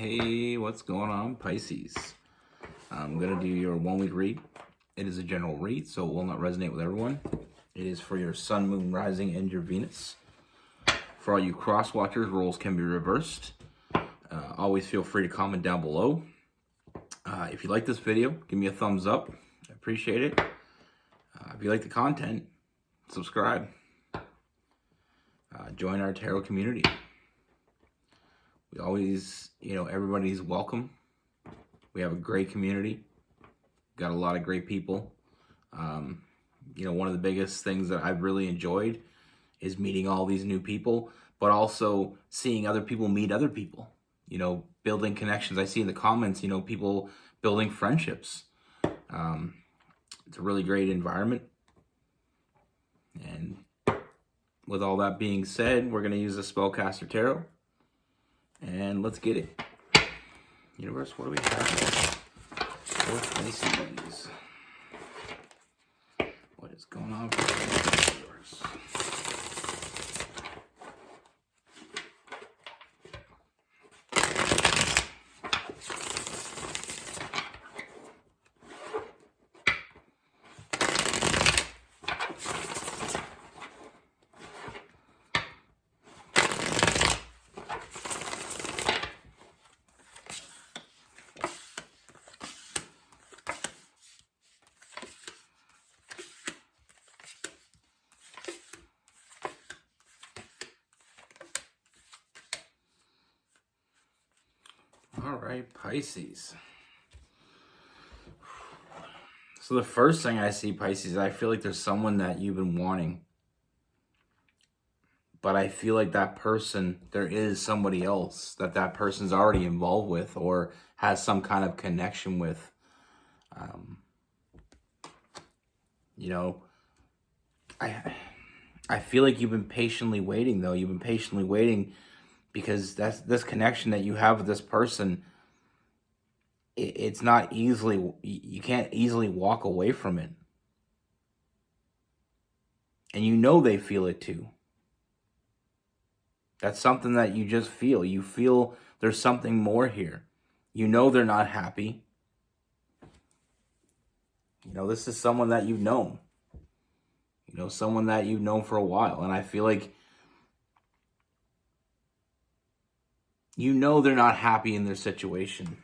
Hey, what's going on, Pisces? I'm going to do your 1 week read. It is a general read, so it will not resonate with everyone. It is for your sun, moon, rising, and your Venus. For all you cross watchers, roles can be reversed. Always feel free to comment down below. If you like this video, give me a thumbs up. I appreciate it. If you like the content, subscribe. Join our tarot community. We always, everybody's welcome. We have a great community. Got a lot of great people. One of the biggest things that I've really enjoyed is meeting all these new people, but also seeing other people meet other people, building connections. I see in the comments, people building friendships. It's a really great environment. And with all that being said, we're going to use the Spellcaster Tarot. And let's get it. Universe, what do we have? Fourth Pisces. What is going on for the universe? All right, Pisces. So the first thing I see, Pisces, I feel like there's someone that you've been wanting. But I feel like that person, there is somebody else that person's already involved with or has some kind of connection with. I feel like you've been patiently waiting, though. You've been patiently waiting because this connection that you have with this person, it's not easily, you can't easily walk away from it. And they feel it too. That's something that you just feel. You feel there's something more here. They're not happy. This is someone that you've known. Someone that you've known for a while. And I feel like they're not happy in their situation.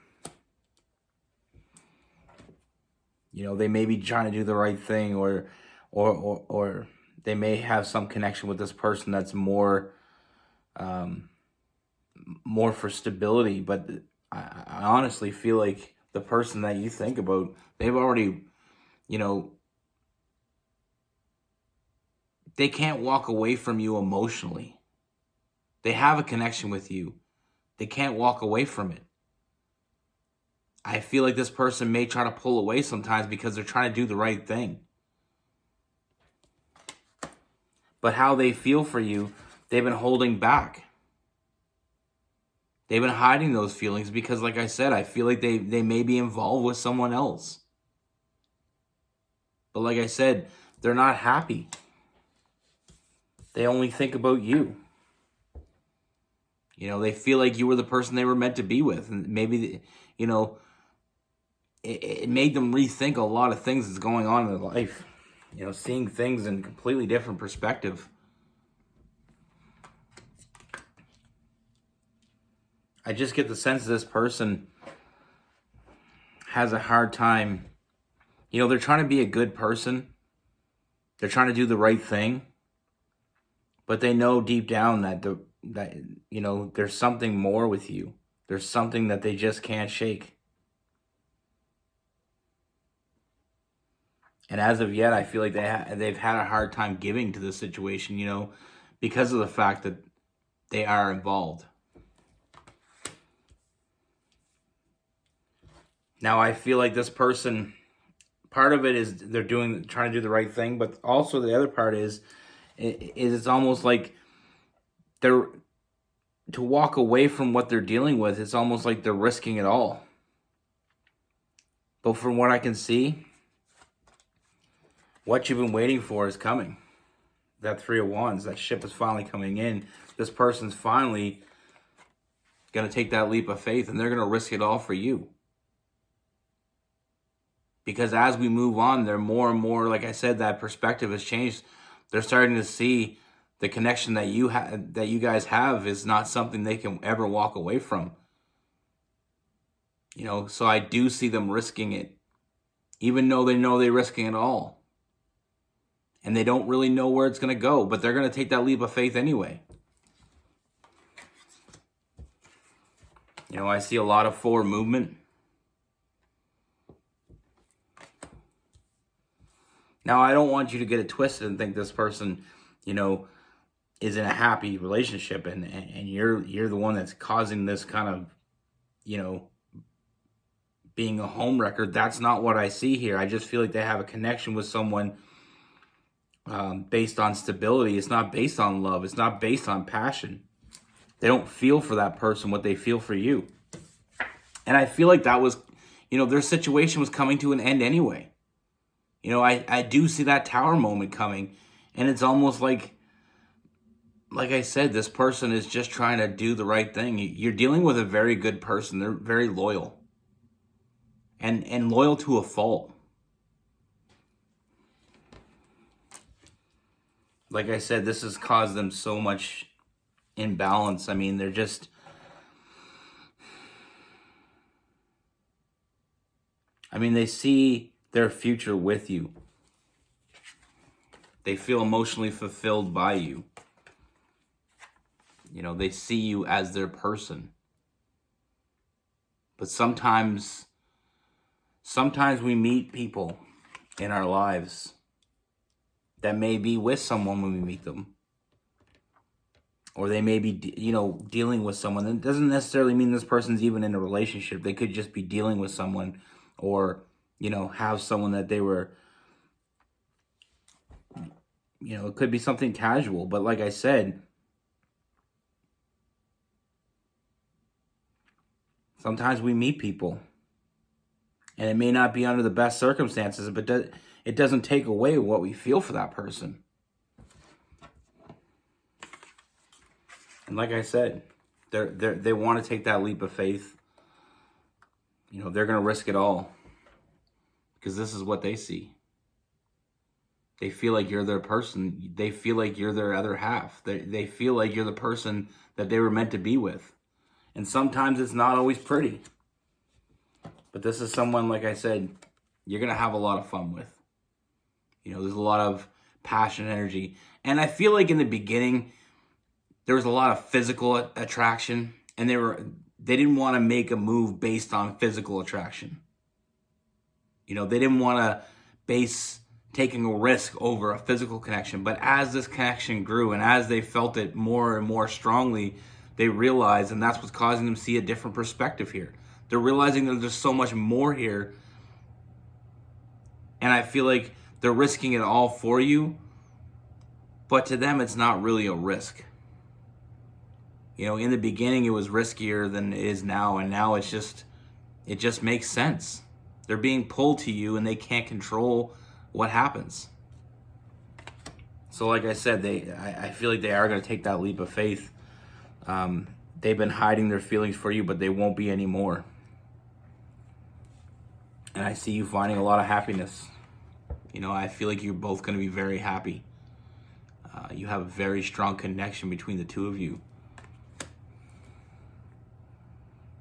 They may be trying to do the right thing or they may have some connection with this person that's more for stability. But I honestly feel like the person that you think about, they've already, they can't walk away from you emotionally. They have a connection with you. They can't walk away from it. I feel like this person may try to pull away sometimes because they're trying to do the right thing. But how they feel for you, they've been holding back. They've been hiding those feelings because, like I said, I feel like they may be involved with someone else. But like I said, they're not happy. They only think about you. They feel like you were the person they were meant to be with. And maybe, it made them rethink a lot of things that's going on in their life. Seeing things in a completely different perspective. I just get the sense this person has a hard time. They're trying to be a good person. They're trying to do the right thing. But they know deep down that there's something more with you. There's something that they just can't shake. And as of yet, I feel like they've had a hard time giving to this situation, because of the fact that they are involved. Now, I feel like this person, part of it is they're trying to do the right thing, but also the other part is it's almost like to walk away from what they're dealing with, it's almost like they're risking it all. But from what I can see, what you've been waiting for is coming. That Three of Wands, that ship is finally coming in. This person's finally going to take that leap of faith, and they're going to risk it all for you. Because as we move on, they're more and more, like I said, that perspective has changed. They're starting to see the connection that you guys have is not something they can ever walk away from. So I do see them risking it, even though they know they're risking it all. And they don't really know where it's going to go, but they're going to take that leap of faith anyway. I see a lot of forward movement. Now, I don't want you to get it twisted and think this person, is in a happy relationship and you're the one that's causing this kind of, being a home wrecker. That's not what I see here. I just feel like they have a connection with someone based on stability. It's not based on love. It's not based on passion. They don't feel for that person what they feel for you. And I feel like that was, their situation was coming to an end anyway. I do see that tower moment coming, and it's almost like I said, this person is just trying to do the right thing. You're dealing with a very good person. They're very loyal and loyal to a fault. Like I said, this has caused them so much imbalance. I mean, they're just... they see their future with you. They feel emotionally fulfilled by you. They see you as their person. But sometimes we meet people in our lives that may be with someone when we meet them. Or they may be, dealing with someone. That doesn't necessarily mean this person's even in a relationship. They could just be dealing with someone, or have someone that they were, it could be something casual. But like I said, sometimes we meet people, and it may not be under the best circumstances, but it doesn't take away what we feel for that person. And like I said, they want to take that leap of faith. They're going to risk it all. Because this is what they see. They feel like you're their person. They feel like you're their other half. They feel like you're the person that they were meant to be with. And sometimes it's not always pretty. But this is someone, like I said, you're going to have a lot of fun with. There's a lot of passion and energy. And I feel like in the beginning, there was a lot of physical attraction. And they didn't want to make a move based on physical attraction. They didn't want to base taking a risk over a physical connection. But as this connection grew and as they felt it more and more strongly, they realized, and that's what's causing them to see a different perspective here. They're realizing that there's so much more here. And I feel like they're risking it all for you. But to them, it's not really a risk. In the beginning, it was riskier than it is now. And now it just makes sense. They're being pulled to you, and they can't control what happens. So like I said, I feel like they are going to take that leap of faith. They've been hiding their feelings for you, but they won't be anymore. And I see you finding a lot of happiness. I feel like you're both going to be very happy. You have a very strong connection between the two of you.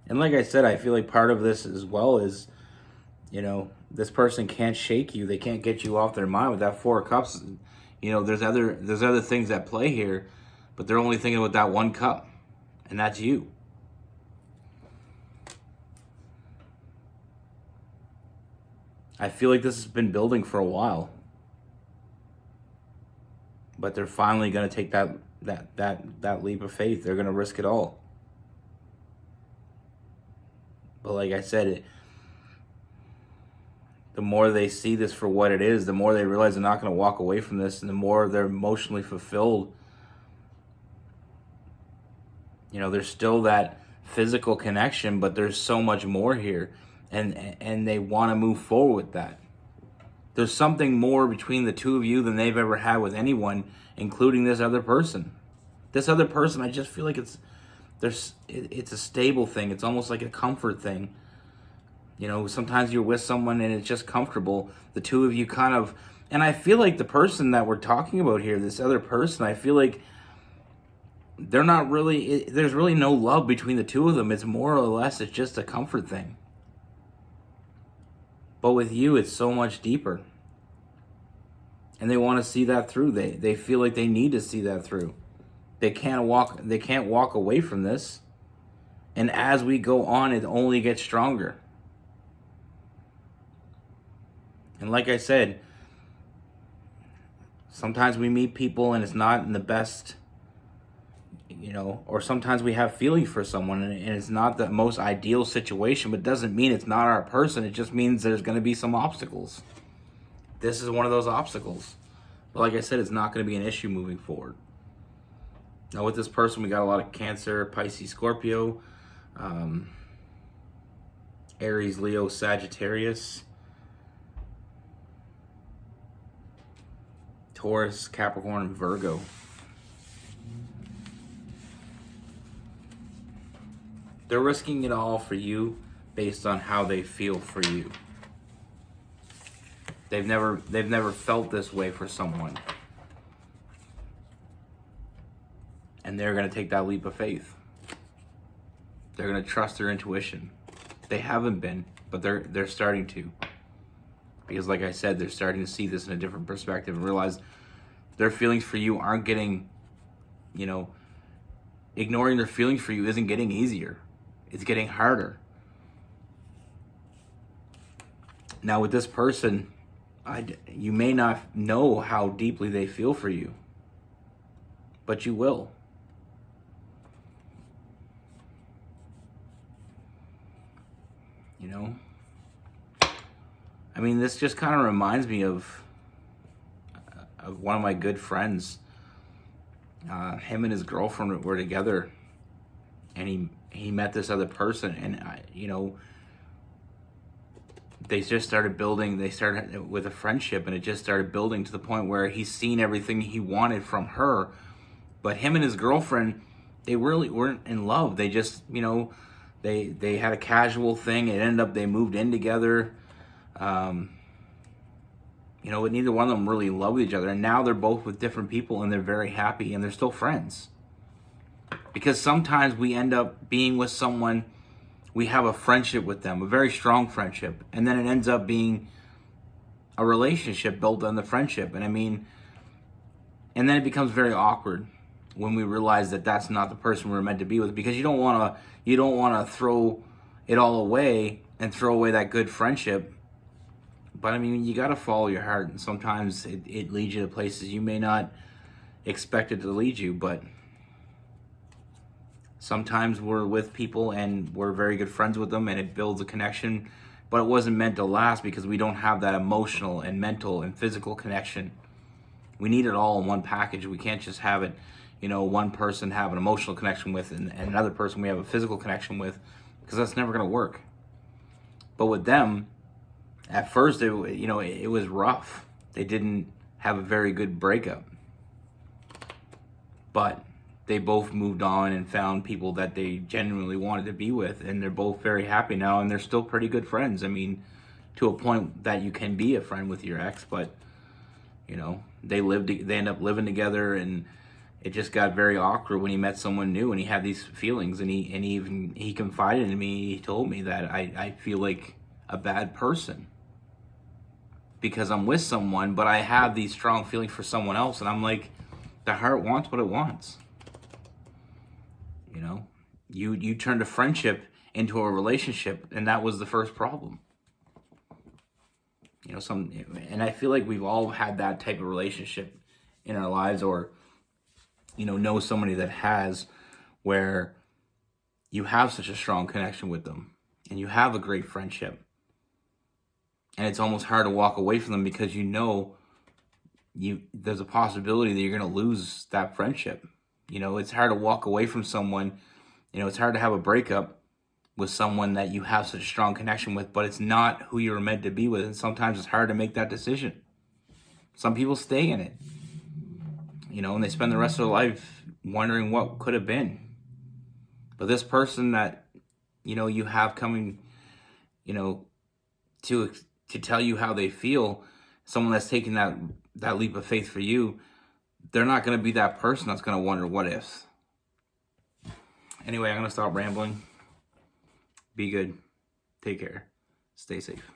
And like I said, I feel like part of this as well is, this person can't shake you. They can't get you off their mind with that Four of Cups. There's other things at play here, but they're only thinking about that one cup, and that's you. I feel like this has been building for a while, but they're finally going to take that leap of faith. They're going to risk it all. But like I said, the more they see this for what it is, the more they realize they're not going to walk away from this, and the more they're emotionally fulfilled. There's still that physical connection, but there's so much more here, and they want to move forward with that. There's something more between the two of you than they've ever had with anyone, including this other person. This other person, I just feel like it's a stable thing. It's almost like a comfort thing. You know, sometimes you're with someone and it's just comfortable. The two of you kind of, and I feel like the person that we're talking about here, this other person, I feel like they're not really, there's really no love between the two of them. It's more or less, it's just a comfort thing. But with you, it's so much deeper. And they want to see that through. They feel like they need to see that through. They can't walk away from this. And as we go on, it only gets stronger. And like I said, sometimes we meet people and it's not in the best, you know, or sometimes we have feelings for someone and it's not the most ideal situation, but it doesn't mean it's not our person. It just means there's going to be some obstacles. This is one of those obstacles. But like I said, it's not going to be an issue moving forward. Now with this person, we got a lot of Cancer, Pisces, Scorpio, Aries, Leo, Sagittarius, Taurus, Capricorn, and Virgo. They're risking it all for you based on how they feel for you. They've never felt this way for someone. And they're going to take that leap of faith. They're going to trust their intuition. They haven't been, but they're starting to. Because like I said, they're starting to see this in a different perspective and realize their feelings for you aren't getting, you know, ignoring their feelings for you isn't getting easier. It's getting harder. Now with this person, you may not know how deeply they feel for you, but you will. You know? I mean, this just kind of reminds me of one of my good friends. Him and his girlfriend were together, and he met this other person, and you know, they just started building. They started with a friendship, and it just started building to the point where he's seen everything he wanted from her. But him and his girlfriend, they really weren't in love. They just, you know, they had a casual thing. It ended up they moved in together. You know, but neither one of them really loved each other. And now they're both with different people and they're very happy and they're still friends. Because sometimes we end up being with someone, we have a friendship with them, a very strong friendship. And then it ends up being a relationship built on the friendship. And I mean, and then it becomes very awkward when we realize that that's not the person we're meant to be with. Because you don't want to throw it all away and throw away that good friendship. But I mean, you got to follow your heart, and sometimes it leads you to places you may not expect it to lead you. But sometimes we're with people and we're very good friends with them and it builds a connection, but it wasn't meant to last because we don't have that emotional and mental and physical connection. We need it all in one package. We can't just have it, you know, one person have an emotional connection with and another person we have a physical connection with, because that's never going to work. But with them, at first, it was rough. They didn't have a very good breakup. But they both moved on and found people that they genuinely wanted to be with. And they're both very happy now. And they're still pretty good friends. I mean, to a point that you can be a friend with your ex. But, you know, they end up living together. And it just got very awkward when he met someone new. And he had these feelings. And he confided in me. He told me that I feel like a bad person because I'm with someone, but I have these strong feelings for someone else. And I'm like, the heart wants what it wants. You know, you turned a friendship into a relationship, and that was the first problem. You know, and I feel like we've all had that type of relationship in our lives, or, you know somebody that has, where you have such a strong connection with them and you have a great friendship. And it's almost hard to walk away from them because there's a possibility that you're going to lose that friendship. You know, it's hard to walk away from someone. You know, it's hard to have a breakup with someone that you have such a strong connection with, but it's not who you're meant to be with. And sometimes it's hard to make that decision. Some people stay in it, you know, and they spend the rest of their life wondering what could have been. But this person that, you have coming, to tell you how they feel, someone that's taking that leap of faith for you, they're not going to be that person that's going to wonder what ifs. Anyway, I'm going to stop rambling. Be good. Take care. Stay safe.